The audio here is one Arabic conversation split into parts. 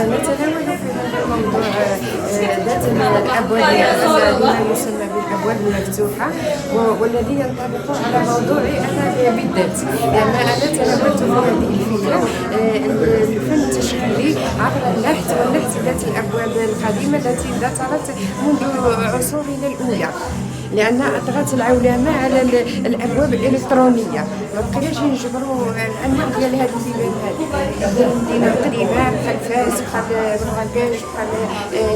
نتناول في هذا الموضوع ذات الأبواب لما يسمى بالأبواب المفتوحة، والذي ينطبق على موضوعي أنا بالذات. لأن أنا تناولت في هذه الفكرة الفن التشكيلي عبر النحت، والنحت ذات الأبواب القديمة التي اندثرت منذ عصورنا الأولى، لأن أطغت العولمة على الأبواب الإلكترونية. ما بقيناش نجبروا الأنواع ديال هذه البلاد هذه المدينة القديمة بحال فاس، بحال مراكش، بحال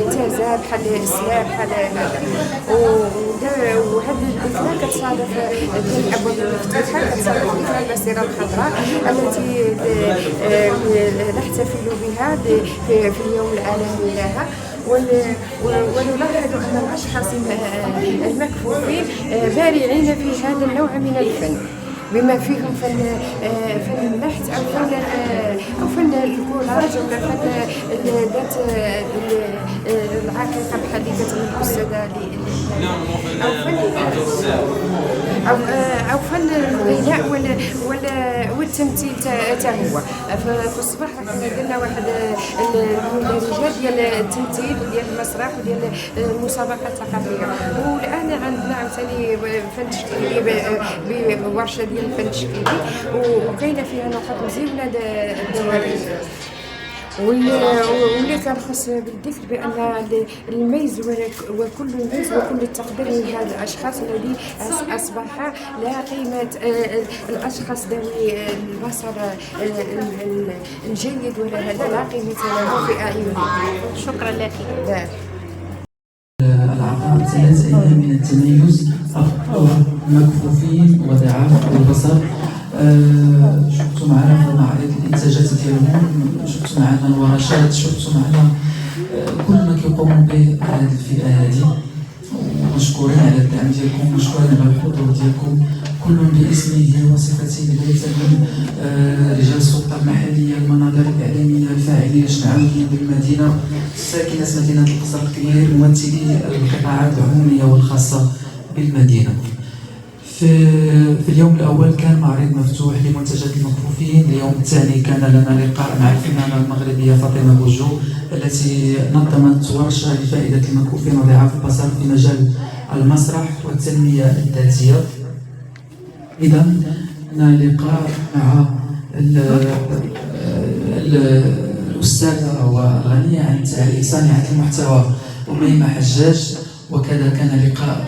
تازا، بحال السلاح، بحال هذا. وهذه الفكرة كتصادف ديال الأبواب المفتوحة، كتصادف فكرة المسيرة الخضراء التي نحتفل بها في اليوم العالمي لها. ونلاحظ أن الأشخاص المكفوفين بارعين في هذا النوع من الفن، بما فيهم فن النحت أو فن الكولاج، ولا فن ذات العقيقة بحال اللي كتقول الأستاذة، أو فن الغناء والتمثيل حتى هو. في الصباح درنا واحد المدرجات ديال التمثيل وديال المسرح وديال المسابقات الثقافية، والآن عندنا عاوتاني فن تشكيلي بورشة ديال الفن التشكيلي، وكاينه فيها نقاط مزيونه الدوريه. واللي كنخص بالذكر بان الميز وكل الميز وكل التقدير لهذا الاشخاص الذي اصبح لا قيمه الاشخاص ذوي البصر الجيد ولا هذا لا قيمه له في اعينهم. شكرا لك. العقائد 3 أيام من التميز، مكفوفين وضعاف البصر. شفتوا معنا في معرض الانتاجات ديالهم، شفتوا معنا الورشات، شفتوا معنا كل ما كيقوموا به هذه الفئه هذه، ومشكورين على الدعم ديالكم، مشكورين على الحضور ديالكم، كل باسمه وصفته، بدايه من رجال السلطه المحليه، المناظر الاعلاميه الفاعلين الاجتماعيين بالمدينه، ساكنه مدينه القصر الكبير، ممثلي القطاعات العموميه والخاصه بالمدينه. في اليوم الأول كان معرض مفتوح لمنتجات المكفوفين. اليوم الثاني كان لنا لقاء مع الفنانة المغربية فاطمة بوجو التي نظمت ورشة لفائدة المكفوفين وضعاف البصر في مجال المسرح والتنمية الذاتية. إذا لنا لقاء مع الأستاذة والغنية عن صانعة المحتوى أميمة حجاج، وكذا كان لقاء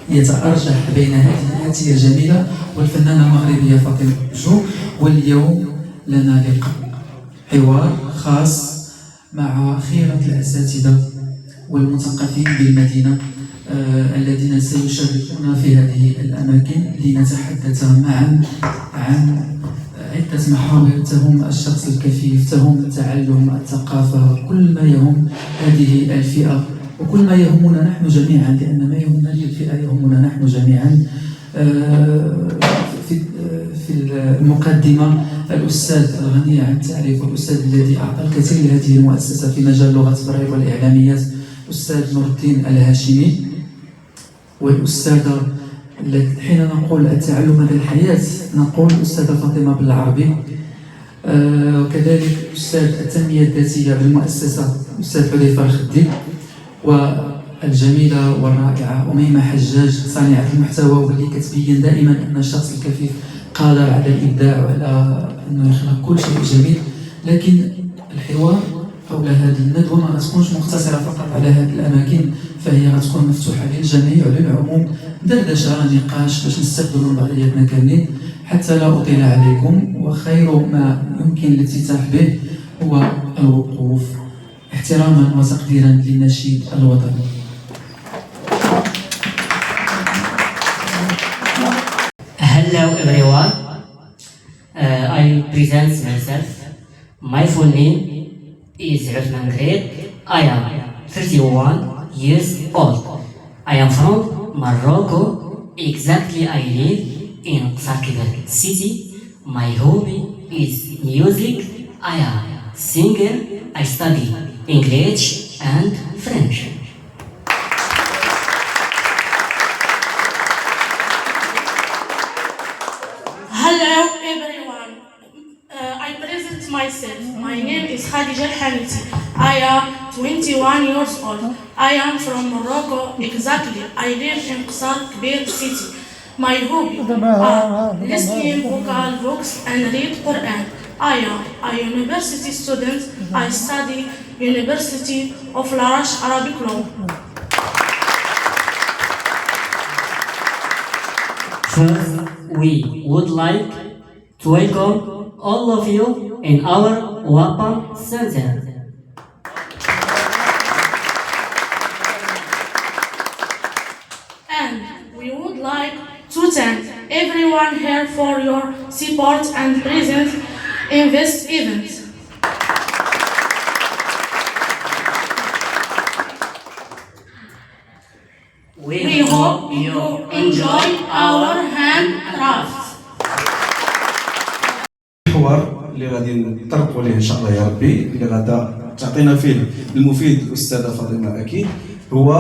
يتأرجح بين هذه الآتية الجميلة والفنانة المغربية فاطمة بوجو. واليوم لنا لقاء حوار خاص مع خيرة الأساتذة والمثقفين بالمدينة الذين سيشاركون في هذه الأماكن لنتحدث معا عن عدة محاور تهم الشخص الكفيف، تهم التعلم، الثقافة، كل ما يهم هذه الفئة وكل ما يهمنا نحن جميعا، لأن ما يهم هذه الفئة يهمنا نحن جميعا. في المقدمة الأستاذ الغني عن التعريف والأستاذ الذي أعطى الكثير لهذه المؤسسة في مجال لغة البرايل والإعلاميات، أستاذ نور الدين الهاشمي، والأستاذة حين نقول التعلم مدى الحياة نقول الأستاذة فاطمة بالعربي، وكذلك أستاذ التنمية الذاتية بالمؤسسة الأستاذ حذيفة الخدي، والجميلة والرائعة أميمة حجاج صانعة المحتوى، واللي كتبين دائما أن الشخص الكفيف قادر على الإبداع وعلى أنه يخلق كل شيء جميل. لكن الحوار حول هذه الندوة ما غتكونش مقتصرة فقط على هذه الأماكن، فهي غتكون مفتوحة للجميع وللعموم، دردشة، نقاش باش نستقبلوا بعضياتنا كاملين. حتى لا أطيل عليكم، وخير ما يمكن الافتتاح به هو الوقوف احتراما وتقديرا للنشيد الوطني. Hello everyone, I present myself. My full name is Uthman Ghaib. I am 31 years old. I am from Morocco. Exactly, I live in Sakibel city. My hobby is music. I am singer. I study English and French. Khadija Al-Hamiti. I am 21 years old. I am from Morocco. Exactly. I live in Qasar Kbir city. My hobby are listening vocal books and read Quran. I am a university student. I study University of Larash Arabic Law. First, we would like to welcome all of you in our WAPA Center. And we would like to thank everyone here for your support and presence in this event. We hope you enjoy our handcrafts. الحوار اللي غادي نطرقوا ليه ان شاء الله يا ربي، اللي غادا تعطينا فيه المفيد الاستاذه فاطمه اكيد، هو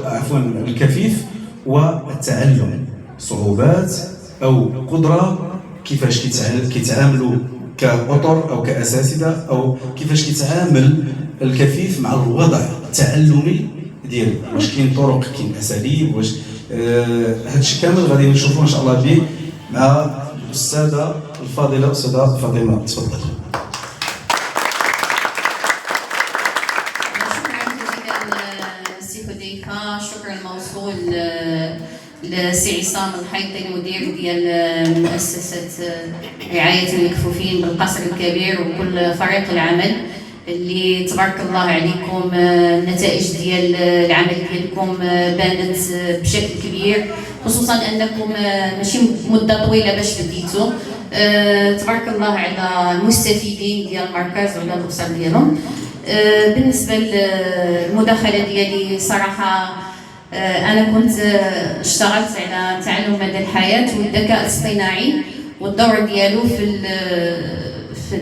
عفوا الكفيف والتعلم، صعوبات او قدره، كيفاش كيتعاملوا كاطر او كاساتذه، او كيفاش كيتعامل الكفيف مع الوضع التعلمي ديالو، واش كاين طرق، كاين اساليب، واش هادشي كامل غادي نشوفوه ان شاء الله به مع الاستاذه الفاضله الاستاذه فاطمه. تفضل. شكرا موصول لسي عصام الحيطي المدير ديال مؤسسة رعاية المكفوفين بالقصر الكبير وكل فريق العمل اللي تبارك الله عليكم. النتائج ديال العمل ديالكم بانت بشكل كبير، خصوصا انكم ماشي مده طويله باش بديتوا. تبارك الله على المستفيدين ديال المركز وعلى الاسر ديالهم. بالنسبه للمداخله ديالي صراحه انا كنت اشتغلت على تعلم مدى الحياه والذكاء الاصطناعي والدور ديالو في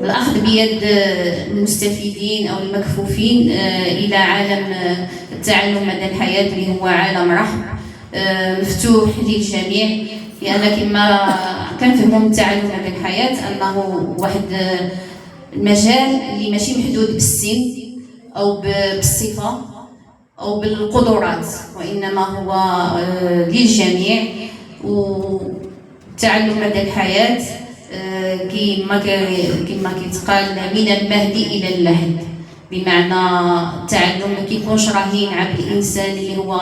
الاخذ بيد المستفيدين او المكفوفين الى عالم التعلم مدى الحياه اللي هو عالم رحب مفتوح للجميع. لان كما كنفهموا من تعلم مدى الحياه انه واحد المجال اللي ماشي محدود بالسن او بالصفه او بالقدرات، وانما هو للجميع. وتعلم مدى الحياه كما كيتقال من المهدي الى اللحد، بمعنى التعلم ما كيكونش رهين على الانسان اللي هو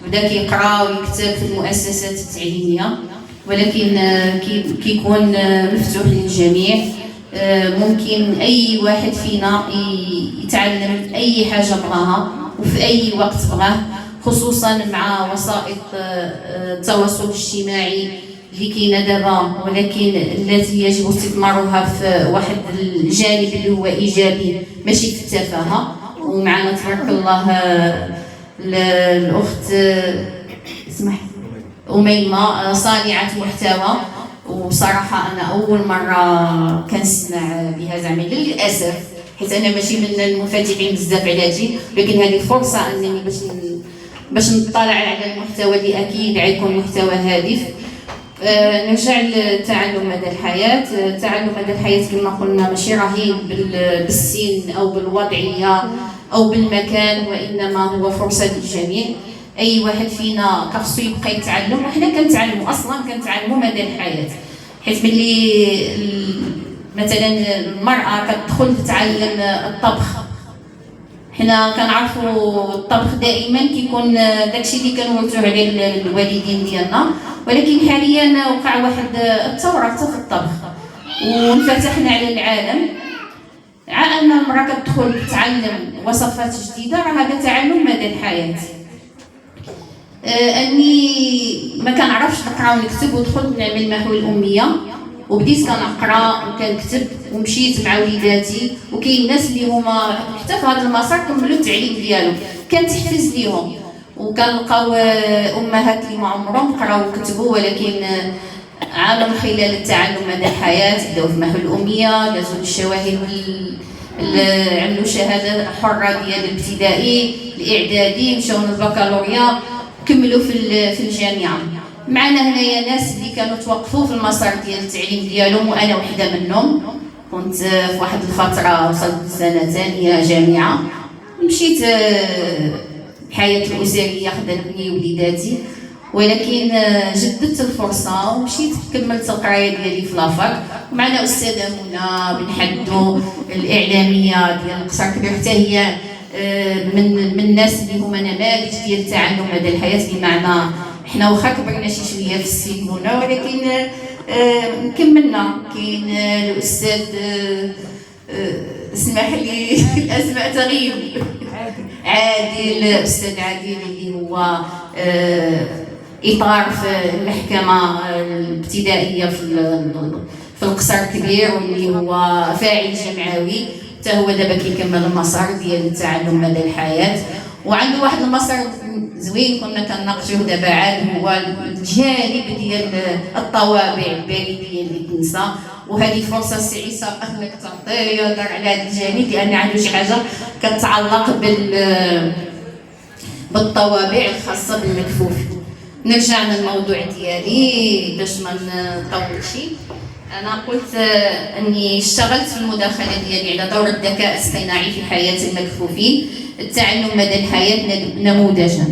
بدا كيقرا ويكتب في المؤسسات التعليميه، ولكن كيكون مفتوح للجميع. ممكن اي واحد فينا يتعلم اي حاجه بغاها وفي اي وقت بغاه، خصوصا مع وسائط التواصل الاجتماعي اللي كاينه دابا، ولكن التي يجب استثمارها في واحد الجانب اللي هو ايجابي ماشي في التفاهه. ومعنا تبارك الله الاخت اسمح أميمة صانعة محتوى، وصراحة أنا أول مرة كنسمع بها زعما للأسف، حيت أنا ماشي من المنفتحين بزاف على هادشي، لكن هذه فرصة أنني باش نطلع على المحتوى اللي أكيد غيكون محتوى هادف. نرجع لتعلم مدى الحياة. تعلم مدى الحياة كما قلنا ماشي رهين بالسن أو بالوضعية أو بالمكان، وإنما هو فرصة للجميع. اي واحد فينا خصو يبقى يتعلم، وحنا كنتعلموا اصلا كنتعلموا مدى الحياه، حيت ملي مثلا المراه كتدخل تتعلم الطبخ، حنا كنعرفوا الطبخ دائما كيكون داكشي اللي كنورثوه على الوالدين ديالنا، ولكن حاليا وقع واحد الثوره حتى في الطبخ وانفتحنا على العالم. ان المراه كتدخل تتعلم وصفات جديده، راه هذا تعلم مدى الحياه. اني ما كنعرفش نقرا ونكتب ودخلت نعمل محو الاميه وبديت كنقرا وكنكتب ومشيت مع وليداتي، وكاين الناس اللي هما حتى في هذا المسار كملوا التعليم ديالهم، كنتحفز ليهم وكنلقاو امهات اللي ما عمرهم قراو وكتبوا، ولكن عالم خلال التعلم مدى الحياه بداو في محو الاميه، دازوا للشواهد عملوا شهاده حره ديال الابتدائي الاعدادي، مشاو للبكالوريا، كملوا في الجامعه. معنا هنايا ناس اللي كانوا توقفوا في المسار ديال التعليم ديالهم وانا وحده منهم، كنت في واحد الفتره وصلت سنه ثانيه جامعه، مشيت الحياه الاسريه خدتني وليداتي، ولكن جددت الفرصه ومشيت كملت القرايه ديالي في لافاك. ومعنا استاذه منى بن حدو الاعلاميه ديال القصر الكبير، حتى هي من الناس اللي هما نماذج ديال التعلم مدى الحياه، بمعنى حنا واخا كبرنا شي شويه في السن هنا ولكن كملنا. كاين الاستاذ اسمح لي الاسماء تغيب، عادل، الاستاذ عادل اللي هو اطار في المحكمه الابتدائيه في القصر الكبير، واللي هو فاعل جمعوي، حتى هو دابا كيكمل المسار ديال التعلم مدى الحياه. وعنده واحد المسار زوين كنا كنناقشوه دابا عاد، هو الجانب ديال الطوابع البريديه اللي تنسى، وهذه فرصه سعيده انك تعطيه يهضر على هذا الجانب، لان عنده شي حاجه كتعلق بالطوابع الخاصه بالمكفوف. نرجع للموضوع ديالي باش ما نطولش. انا قلت اني اشتغلت في المداخله ديالي على دور الذكاء الاصطناعي في حياه المكفوفين، التعلم مدى الحياه نموذجا.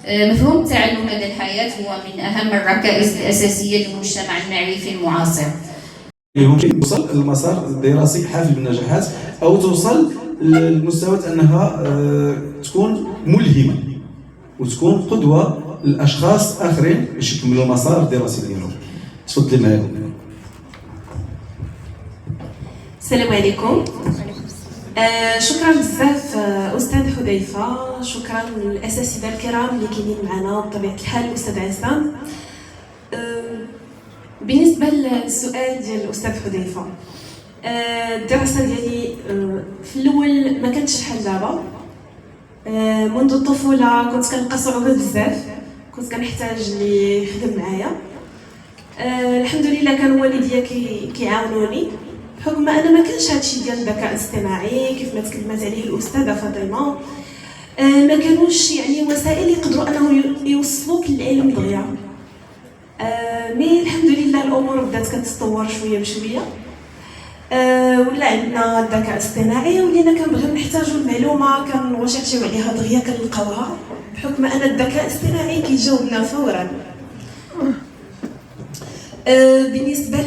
مفهوم التعلم مدى الحياه هو من اهم الركائز الاساسيه للمجتمع المعرفي المعاصر. ممكن توصل المسار الدراسي حافل بالنجاحات، او توصل لمستوى انها تكون ملهمه وتكون قدوه لاشخاص اخرين باش يكملوا المسار الدراسي ديالهم. تفضلي معايا. السلام عليكم. شكرا بزاف استاذ حذيفه، شكرا للاساتذه الكرام اللي كاينين معنا بطبيعه الحال الاستاذ عصام. بالنسبه للسؤال ديال الاستاذ حذيفه، الدراسه ديالي في الاول ما كانتش بحال دابا. منذ الطفوله كنت كنلقى صعوبه بزاف، كنت كنحتاج اللي يخدم معايا. الحمد لله كان والديا كيعاونوني، بحكم انا ما كانش هادشي ديال الذكاء الاصطناعي كيف ما تكلمات عليه الاستاذه فاطمه، ما كانوش يعني وسائل يقدروا انهم يوصلوك للعلم دغيا. مي الحمد لله الامور بدات كتطور شويه بشويه. ولا عندنا الذكاء الاصطناعي، ولينا كنبغيو نحتاجوا المعلومه كنغوشيرشيو عليها دغيا كنلقاوها، بحكم ان الذكاء الاصطناعي كيجاوبنا فورا. بالنسبه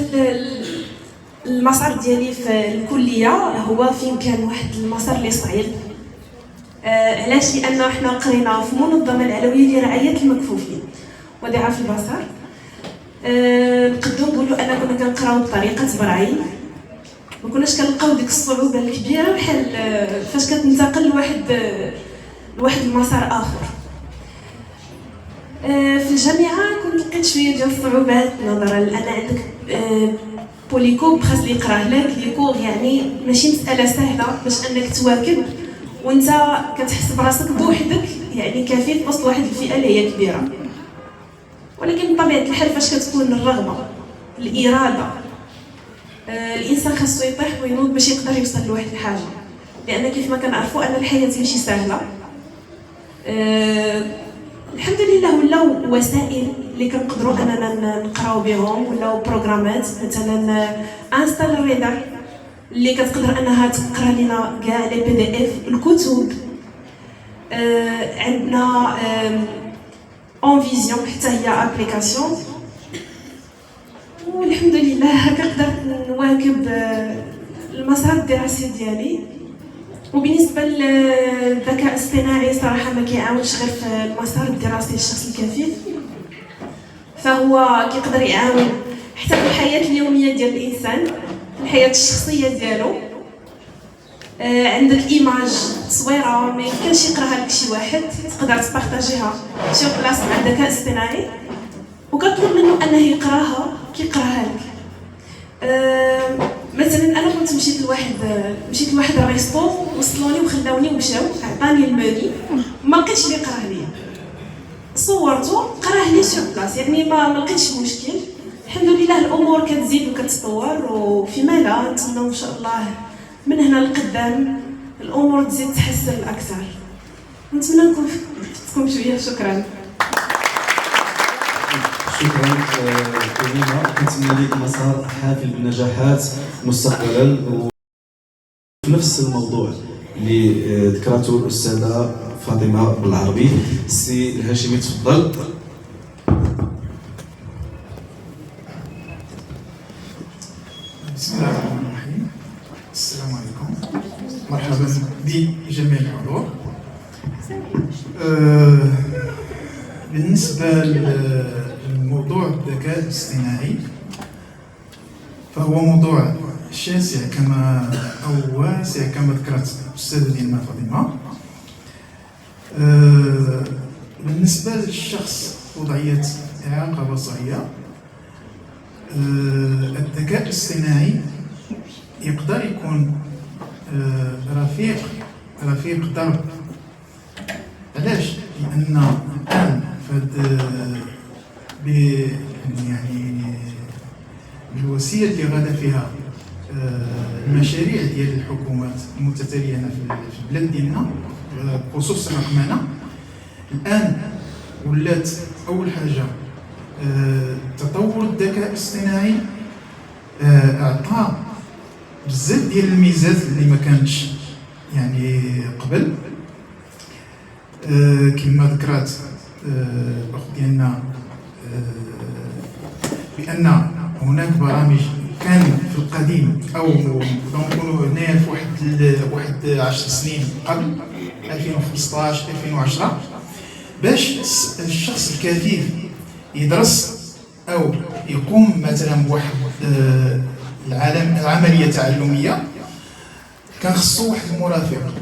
المسار ديالي في الكليه هو فين كان واحد المسار اللي صعيب. علاش؟ لان حنا قرينا في المنظمه العلويه لرعايه المكفوفين وضعاف البصر. نقدروا نقولوا ان كنا كنقراو بطريقه برايل، ما كناش كنلقاو ديك الصعوبه الكبيره بحال فاش كتنتقل لواحد المسار اخر. في الجامعه كنت لقيت شويه ديال الصعوبات نظرا لان عندك بوليكوب خاص اللي يقراه لك لي كور، يعني ماشي مساله سهله باش انك تواكب وانت كتحس براسك بوحدك، يعني كفيف وسط واحد الفئه اللي هي كبيره. ولكن بطبيعه الحال فاش كتكون الرغبه الاراده، الانسان خاصو يطيح وينوض باش يقدر يوصل لواحد الحاجه، لان كيف ما كنعرفوا ان الحياه ماشي سهله. الحمد لله ولاو وسائل اللي كنقدروا اننا نقراو بهم، ولاو بروغرامات مثلا انستال ريدر اللي كتقدر انها تقرا لنا كاع لي بي دي اف الكتب. عندنا اون فيزيون حتى هي ابليكاسيون، والحمد لله هكا قدرت نواكب المسار الدراسي ديالي. وبالنسبه للذكاء الاصطناعي صراحه ما كيعاونش غير في المسار الدراسي للشخص الكفيف، فهو كيقدر يعاون حتى في الحياه اليوميه ديال الانسان، في الحياه الشخصيه ديالو. عندك ايماج صغيره ما يمكنش يقراها لك شي واحد، تقدر تبارطاجيها سور بلاص مع الذكاء الاصطناعي وكطلب منه انه يقراها كيقراها لك. مثلا انا كنت مشيت لواحد الريستو، وصلوني وخلاوني ومشاو، عطاني الماني ما لقيتش اللي يقراه ليا، صورته قراه لي سور بلاص، يعني ما لقيتش مشكل. الحمد لله الامور كتزيد وكتطور، وفيما لا نتمنى ان شاء الله من هنا لقدام الامور تزيد تحسن اكثر. نتمنى نكون شويه. شكرا. شكرا كريمه، كنتمنى لك مسار حافل بالنجاحات مستقبلا. في نفس الموضوع اللي ذكرته الاستاذه فاطمه بالعربي، السي الهاشمي تفضل. بسم الله الرحمن الرحيم. السلام عليكم، مرحبا بجميع الحضور. بالنسبة لموضوع الذكاء الاصطناعي فهو موضوع شاسع أو واسع كما ذكرت الأستاذة ديالنا فاطمة. بالنسبة للشخص وضعية إعاقة بصرية، الذكاء الاصطناعي يقدر يكون رفيق درب. علاش؟ لأن الآن يعني بالوسيلة اللي غادا فيها المشاريع ديال الحكومات المتتالية هنا في البلاد ديالنا بخصوص رقمنة، الآن ولات أول حاجة تطور الذكاء الاصطناعي أعطى بزاف ديال الميزات اللي ما كانتش يعني قبل. كما ذكرت الأخت ديالنا بأن هناك برامج كان في القديم أو نقولوا هنايا في واحد 10 سنين قبل 2015 2010 باش الشخص الكفيف يدرس أو يقوم مثلا بواحد العملية تعلمية، كان خصو واحد المرافق،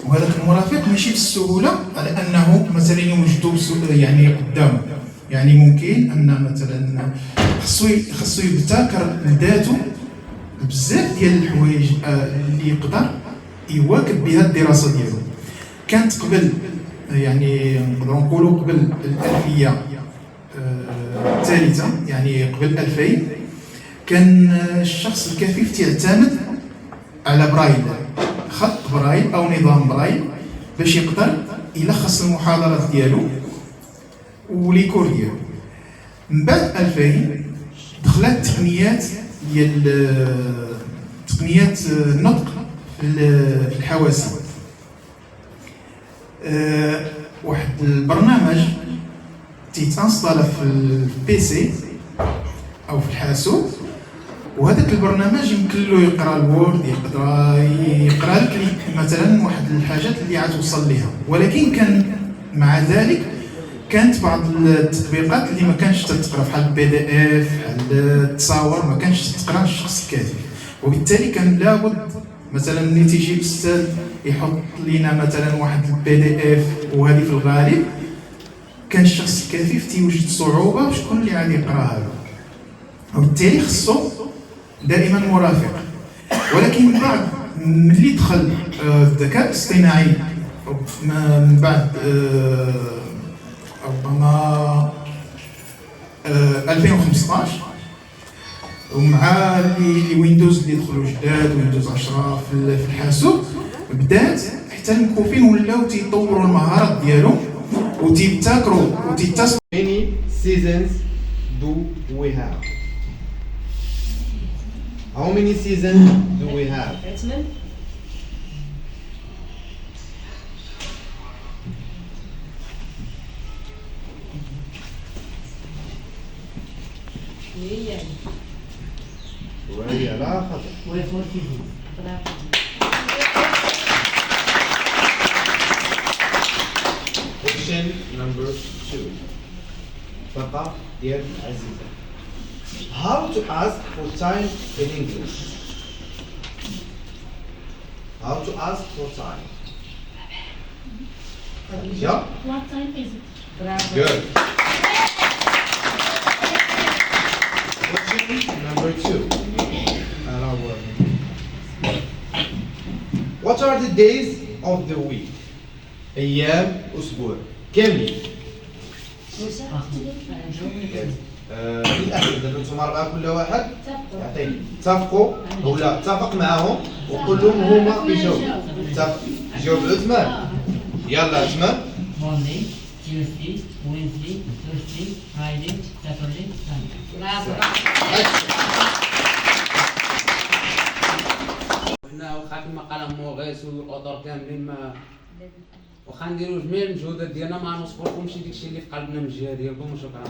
وهذاك المرافق ماشي بالسهولة على أنه مثلا يوجدو يعني قدامه. يعني ممكن أن مثلا خصو يبتكر لذاته بزاف ديال الحوايج اللي يقدر يواكب بها الدراسة ديالو. كانت قبل يعني نقدروا نقولوا قبل الألفية الثالثة، يعني قبل 2000 كان الشخص الكفيف تعتمد على برايل، خط برايل أو نظام برايل باش يقدر يلخص المحاضرات ديالو وليكور ديالو. من بعد 2000 دخلت تقنيات النطق في الحواسيب. واحد البرنامج تيتانستالا في البيسي او في الحاسوب، وهذاك البرنامج يمكن له يقرا الوورد، يقرا لك مثلا واحد الحاجات اللي عتوصل ليها. ولكن كان مع ذلك كانت بعض التطبيقات اللي ما كانش تتقرا، بحال البي دي اف، بحال التصاور، ما كانش تتقرا الشخص الكاتب. وبالتالي كان لابد مثلا ملي تيجي الاستاذ يحط لينا مثلا واحد البي دي اف، وهذه في الغالب كان الشخص الكفيف تيوجد صعوبه بشكون اللي غادي يقراها له، وبالتالي خصو دائما مرافق. ولكن من بعد ملي دخل الذكاء الاصطناعي من بعد ربما 2015 ومع اللي ويندوز اللي دخلوا جداد، ويندوز 10 في الحاسوب، بدات حتى المكفوفين ولاو تيطوروا المهارات ديالهم وتيبتكروا وتيتصلوا. Many seasons do we have? How many seasons do we have? وهي لا خطأ. Question number 2. Papa, dear Aziza. How to ask for time in English? How to ask for time? Yeah? What time is it? Good. Question number 2. What are the days of the week? أيام أسبوع كاملين. الأهل دابا نتوما 4 كل واحد يعطيني اتفقوا ولا اتفق معاهم وقول لهم هما يجاوبوا. اتفق. جاوب عثمان. يلا عثمان. Monday, Tuesday, Wednesday, Thursday, Friday, Saturday, Sunday. حنا واخا كما قال موغيس والاطر كاملين ما واخا نديرو جميع المجهودات ديالنا ما نوصفولكمش داكشي اللي في قلبنا من الجهه ديالكم وشكرا.